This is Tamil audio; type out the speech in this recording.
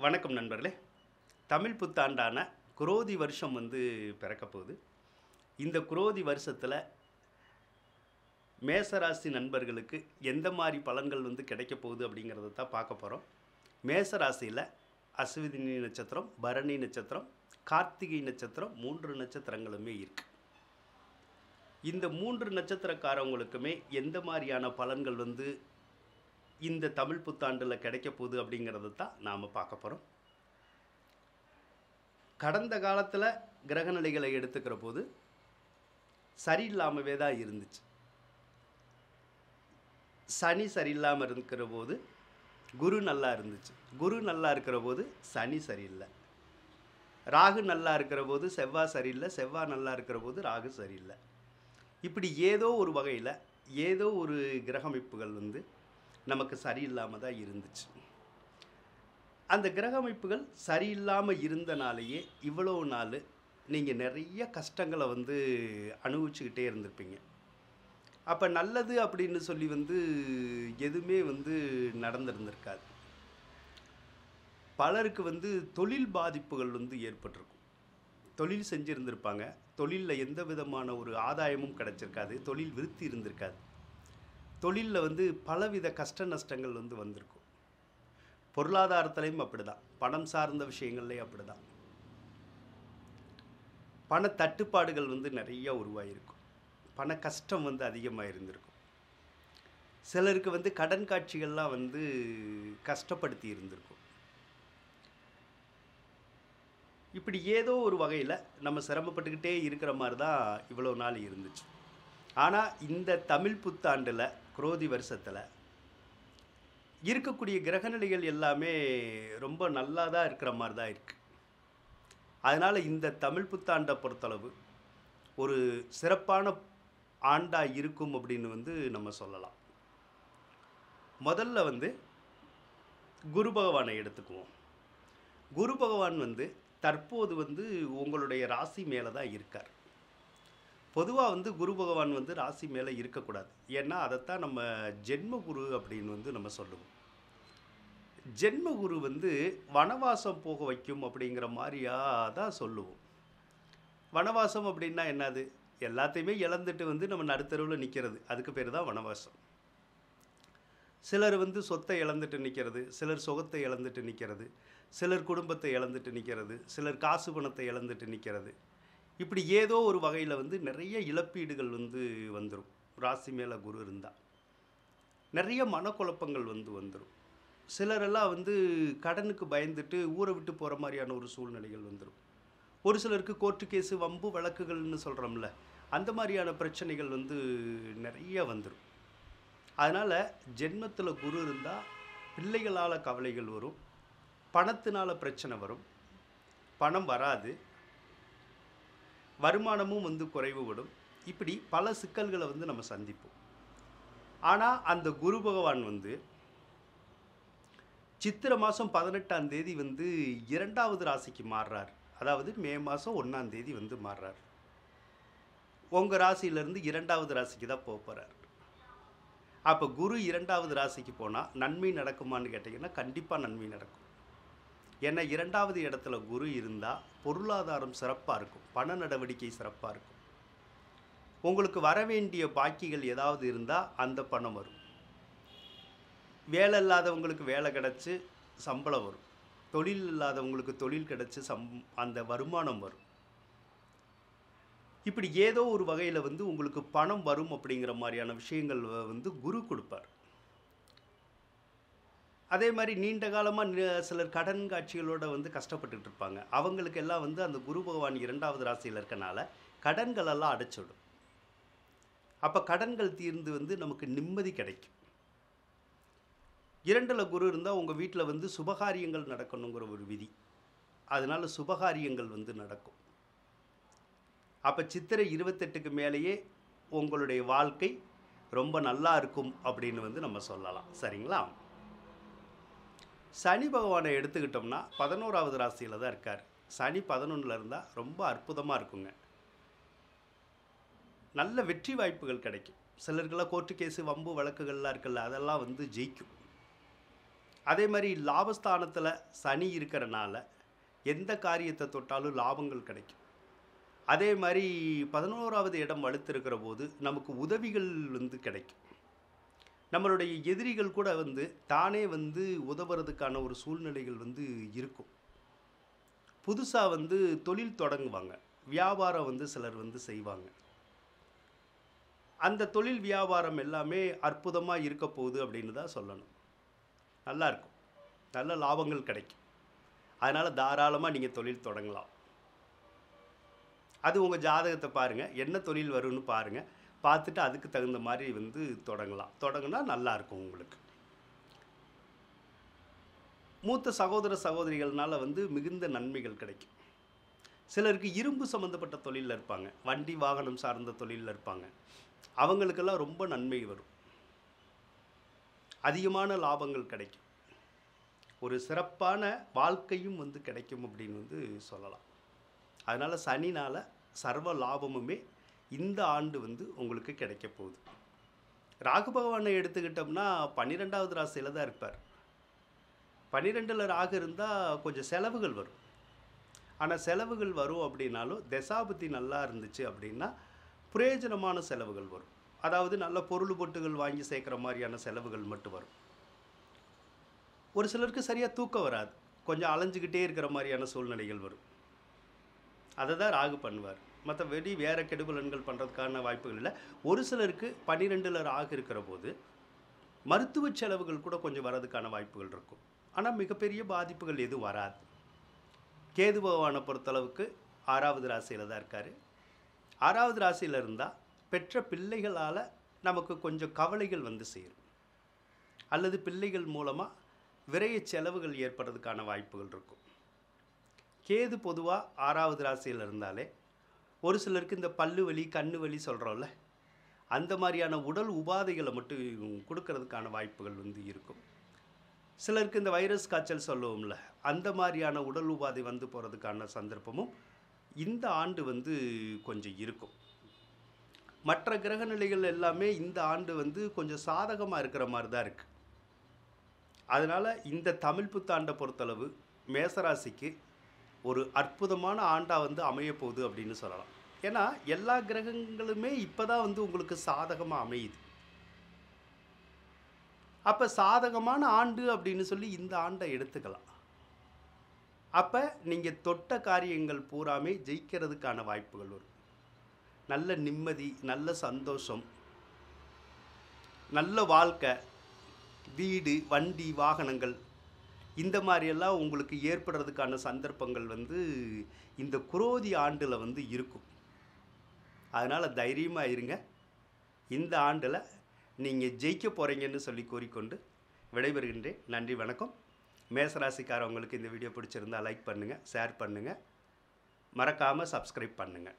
வணக்கம் நண்பர்களே. தமிழ் புத்தாண்டான குரோதி வருஷம் பிறக்க போகுது. இந்த குரோதி வருஷத்துல மேசராசி நண்பர்களுக்கு எந்த மாரி பலன்கள் கிடைக்க போகுது அப்படிங்கிறத தான் பார்க்க போறோம். மேசராசியில அஸ்வினி நட்சத்திரம், பரணி நட்சத்திரம், கார்த்திகை நட்சத்திரம் 3 நட்சத்திரங்களுமே இருக்கு. இந்த 3 நட்சத்திரக்காரவங்களுக்குமே எந்த மாரியான பலன்கள் இந்த தமிழ் புத்தாண்டுல கிடைக்க போகுது அப்படிங்கிறத தான் நாம பார்க்க போறோம். கடந்த காலத்துல கிரக நிலைகளை எடுத்துக்கிற போது சரியில்லாமவே தான் இருந்துச்சு. சனி சரியில்லாம இருக்கிற போது குரு நல்லா இருந்துச்சு. குரு நல்லா இருக்கிற போது சனி சரியில்லை. ராகு நல்லா இருக்கிற போது செவ்வாய் சரியில்லை. செவ்வாய் நல்லா இருக்கிற போது ராகு சரியில்லை. இப்படி ஏதோ ஒரு வகையில் ஏதோ ஒரு கிரக அமைப்புகள் நமக்கு சரியில்லாமல் தான் இருந்துச்சு. அந்த கிரக அமைப்புகள் சரியில்லாமல் இருந்தனாலேயே இவ்வளோ நாள் நீங்கள் நிறைய கஷ்டங்களை அனுபவிச்சுக்கிட்டே இருந்திருப்பீங்க. அப்போ நல்லது அப்படின்னு சொல்லி எதுவுமே நடந்திருந்திருக்காது. பலருக்கு தொழில் பாதிப்புகள் ஏற்பட்டிருக்கும். தொழில் செஞ்சுருந்துருப்பாங்க. தொழிலில் எந்த விதமான ஒரு ஆதாயமும் கிடச்சிருக்காது. தொழில் விருத்தி இருந்திருக்காது. தொழிலில் பலவித கஷ்ட நஷ்டங்கள் வந்திருக்கும். பொருளாதாரத்திலையும் அப்படி தான். பணம் சார்ந்த விஷயங்கள்லேயும் அப்படி தான். பண தட்டுப்பாடுகள் நிறைய உருவாகிருக்கும். பண கஷ்டம் அதிகமாக இருந்திருக்கும். சிலருக்கு கடன் காட்சிகள்லாம் கஷ்டப்படுத்தி இருந்திருக்கும். இப்படி ஏதோ ஒரு வகையில் நம்ம சிரமப்பட்டுக்கிட்டே இருக்கிற மாதிரி தான் இவ்வளோ நாள் இருந்துச்சு. ஆனால் இந்த தமிழ் புத்தாண்டில் குரோதி வருஷத்தில் இருக்கக்கூடிய கிரகநிலைகள் எல்லாமே ரொம்ப நல்லா தான் இருக்கிற மாதிரி தான் இருக்குது. அதனால் இந்த தமிழ் புத்தாண்டை பொறுத்தளவு ஒரு சிறப்பான ஆண்டாக இருக்கும் அப்படின்னு நம்ம சொல்லலாம். முதல்ல குரு பகவானை எடுத்துக்குவோம். குரு பகவான் தற்போது உங்களுடைய ராசி மேலே தான் இருக்கார். பொதுவாக குரு பகவான் ராசி மேலே இருக்கக்கூடாது. ஏன்னா அதைத்தான் நம்ம ஜென்ம குரு அப்படின்னு நம்ம சொல்லுவோம். ஜென்ம குரு வனவாசம் போக வைக்கும் அப்படிங்கிற மாதிரியா தான் சொல்லுவோம். வனவாசம் அப்படின்னா என்னது? எல்லாத்தையுமே இழந்துட்டு நம்ம நடுத்தருவில் நிற்கிறது. அதுக்கு பேர் தான் வனவாசம். சிலர் சொத்தை இழந்துட்டு நிற்கிறது, சிலர் சுகத்தை இழந்துட்டு நிற்கிறது, சிலர் குடும்பத்தை இழந்துட்டு நிற்கிறது, சிலர் காசு பணத்தை இழந்துட்டு நிற்கிறது. இப்படி ஏதோ ஒரு வகையில் நிறைய இழப்பீடுகள் வந்துடும். ராசி மேலே குரு இருந்தால் நிறைய மனக்குழப்பங்கள் வந்துடும். சிலரெல்லாம் கடனுக்கு பயந்துட்டு ஊரை விட்டு போகிற மாதிரியான ஒரு சூழ்நிலைகள் வந்துடும். ஒரு சிலருக்கு கோர்ட்டு கேஸு, வம்பு வழக்குகள்னு சொல்கிறோம்ல, அந்த மாதிரியான பிரச்சனைகள் நிறைய வந்துடும். அதனால் ஜென்மத்தில் குரு இருந்தால் பிள்ளைகளால் கவலைகள் வரும், பணத்தினால் பிரச்சனை வரும், பணம் வராது, வருமானமும் குறைவுபடும். இப்படி பல சிக்கல்களை நம்ம சந்திப்போம். ஆனால் அந்த குரு பகவான் சித்திரை மாதம் 18ஆம் தேதி 2வது ராசிக்கு மாறுறார். அதாவது மே மாதம் 1ஆம் தேதி மாறுறார். உங்கள் ராசியிலேருந்து 2வது ராசிக்கு தான் போக போகிறார். அப்போ குரு 2வது ராசிக்கு போனால் நன்மை நடக்குமான்னு கேட்டிங்கன்னா கண்டிப்பாக நன்மை நடக்கும். ஏன்னா 2வது இடத்துல குரு இருந்தால் பொருளாதாரம் சிறப்பாக இருக்கும், பண நடவடிக்கை சிறப்பாக இருக்கும். உங்களுக்கு வர வேண்டிய பாக்கிகள் ஏதாவது இருந்தால் அந்த பணம் வரும். வேலை இல்லாதவங்களுக்கு வேலை கிடச்சி சம்பளம் வரும். தொழில் இல்லாதவங்களுக்கு தொழில் கிடச்சி அந்த வருமானம் வரும். இப்படி ஏதோ ஒரு வகையில் உங்களுக்கு பணம் வரும் அப்படிங்கிற மாதிரியான விஷயங்கள் குரு கொடுப்பார். அதே மாதிரி நீண்ட காலமாக சிலர் கடன் காட்சிகளோடு கஷ்டப்பட்டுட்டு இருப்பாங்க. அவங்களுக்கு எல்லாம் அந்த குரு பகவான் 2வது ராசியில் இருக்கனால கடன்களெல்லாம் அடைச்சிடும். அப்போ கடன்கள் தீர்ந்து நமக்கு நிம்மதி கிடைக்கும். 2ல் குரு இருந்தால் உங்கள் வீட்டில் சுபகாரியங்கள் நடக்கணுங்கிற ஒரு விதி. அதனால் சுபகாரியங்கள் நடக்கும். அப்போ சித்திரை 28க்கு மேலேயே உங்களுடைய வாழ்க்கை ரொம்ப நல்லா இருக்கும் அப்படின்னு நம்ம சொல்லலாம். சரிங்களா? சனி பகவானை எடுத்துக்கிட்டோம்னா 11வது ராசியில் தான் இருக்கார். சனி 11ல் இருந்தால் ரொம்ப அற்புதமாக இருக்குங்க. நல்ல வெற்றி வாய்ப்புகள் கிடைக்கும். சிலருக்கெல்லாம் கோர்ட்டு கேஸு, வம்பு வழக்குகள்லாம் இருக்குல்ல, அதெல்லாம் ஜெயிக்கும். அதே மாதிரி லாபஸ்தானத்தில் சனி இருக்கிறனால எந்த காரியத்தை தொட்டாலும் லாபங்கள் கிடைக்கும். அதே மாதிரி 11வது இடம் வலுத்திருக்கிற போது நமக்கு உதவிகள் வந்து கிடைக்கும். நம்மளுடைய எதிரிகள் கூட வந்து தானே வந்து உதவுறதுக்கான ஒரு சூழ்நிலைகள் வந்து இருக்கும். புதுசாக வந்து தொழில் தொடங்குவாங்க, வியாபாரம் வந்து சிலர் வந்து செய்வாங்க. அந்த தொழில் வியாபாரம் எல்லாமே அற்புதமாக இருக்க போகுது அப்படின்னு தான் சொல்லணும். நல்லா இருக்கும், நல்ல லாபங்கள் கிடைக்கும். அதனால் தாராளமாக நீங்கள் தொழில் தொடங்கலாம். அது உங்கள் ஜாதகத்தை பாருங்கள், என்ன தொழில் வரும்னு பாருங்கள். பார்த்துட்டு அதுக்கு தகுந்த மாதிரி வந்து தொடங்கலாம். தொடங்கினா நல்லாயிருக்கும் உங்களுக்கு. மூத்த சகோதர சகோதரிகள்னால வந்து மிகுந்த நன்மைகள் கிடைக்கும். சிலருக்கு இரும்பு சம்மந்தப்பட்ட தொழிலில் இருப்பாங்க, வண்டி வாகனம் சார்ந்த தொழிலில் இருப்பாங்க. அவங்களுக்கெல்லாம் ரொம்ப நன்மை வரும், அதிகமான லாபங்கள் கிடைக்கும், ஒரு சிறப்பான வாழ்க்கையும் வந்து கிடைக்கும் அப்படின்னு வந்து சொல்லலாம். அதனால் சனினால் சர்வ லாபமுமே இந்த ஆண்டு வந்து உங்களுக்கு கிடைக்க போகுது. ராகு பகவானை எடுத்துக்கிட்டோம்னா 12வது ராசியில் தான் இருப்பார். 12ல் ராகு இருந்தால் கொஞ்சம் செலவுகள் வரும். ஆனால் செலவுகள் வரும் அப்படின்னாலும் தசாபுத்தி நல்லா இருந்துச்சு அப்படின்னா பிரயோஜனமான செலவுகள் வரும். அதாவது நல்ல பொருள் பொட்டுகள் வாங்கி சேர்க்குற மாதிரியான செலவுகள் மட்டும் வரும். ஒரு சிலருக்கு சரியாக தூக்கம் வராது, கொஞ்சம் அலைஞ்சிக்கிட்டே இருக்கிற மாதிரியான சூழ்நிலைகள் வரும். அதை தான் ராகு பண்ணுவார். மற்றபடி வேறு கெடுபலன்கள் பண்ணுறதுக்கான வாய்ப்புகள் இல்லை. ஒரு சிலருக்கு 12ல் ராகு இருக்கிற போது மருத்துவ செலவுகள் கூட கொஞ்சம் வர்றதுக்கான வாய்ப்புகள் இருக்கும். ஆனால் மிகப்பெரிய பாதிப்புகள் எதுவும் வராது. கேது பகவானை பொறுத்தளவுக்கு 6வது ராசியில் தான் இருக்கார். 6வது ராசியில் இருந்தால் பெற்ற பிள்ளைகளால் நமக்கு கொஞ்சம் கவலைகள் வந்து சேரும், அல்லது பிள்ளைகள் மூலமாக விரைய செலவுகள் ஏற்படுறதுக்கான வாய்ப்புகள் இருக்கும். கேது பொதுவாக 6வது ராசியில் இருந்தாலே ஒரு சிலருக்கு இந்த பல்லு வலி கண்ணு வலி சொல்கிறோம்ல, அந்த மாதிரியான உடல் உபாதைகளை மட்டும் கொடுக்கறதுக்கான வாய்ப்புகள் வந்து இருக்கும். சிலருக்கு இந்த வைரஸ் காய்ச்சல் சொல்லுவோம்ல, அந்த மாதிரியான உடல் உபாதை வந்து போகிறதுக்கான சந்தர்ப்பமும் இந்த ஆண்டு வந்து கொஞ்சம் இருக்கும். மற்ற கிரக நிலைகள் எல்லாமே இந்த ஆண்டு வந்து கொஞ்சம் சாதகமாக இருக்கிற மாதிரி தான் இருக்குது. அதனால் இந்த தமிழ் புத்தாண்டை பொறுத்தளவு மேசராசிக்கு ஒரு அற்புதமான ஆண்டாக வந்து அமையப்போகுது அப்படின்னு சொல்லலாம். ஏன்னா எல்லா கிரகங்களுமே இப்போ தான் வந்து உங்களுக்கு சாதகமாக அமையுது. அப்போ சாதகமான ஆண்டு அப்படின்னு சொல்லி இந்த ஆண்டை எடுத்துக்கலாம். அப்போ நீங்கள் தொட்ட காரியங்கள் பூராமே ஜெயிக்கிறதுக்கான வாய்ப்புகள் வரும். நல்ல நிம்மதி, நல்ல சந்தோஷம், நல்ல வாழ்க்கை, வீடு, வண்டி, வாகனங்கள் இந்த மாதிரியெல்லாம் உங்களுக்கு ஏற்படுறதுக்கான சந்தர்ப்பங்கள் வந்து இந்த குரோதி ஆண்டில் வந்து இருக்கும். அதனால் தைரியமாக இருங்க. இந்த ஆண்டில் நீங்கள் ஜெயிக்க போகிறீங்கன்னு சொல்லி கூறிக்கொண்டு விடைபெறுகின்றேன். நன்றி, வணக்கம். மேசராசிக்காரவங்களுக்கு இந்த வீடியோ பிடிச்சிருந்தால் லைக் பண்ணுங்கள், ஷேர் பண்ணுங்கள், மறக்காமல் சப்ஸ்கிரைப் பண்ணுங்கள்.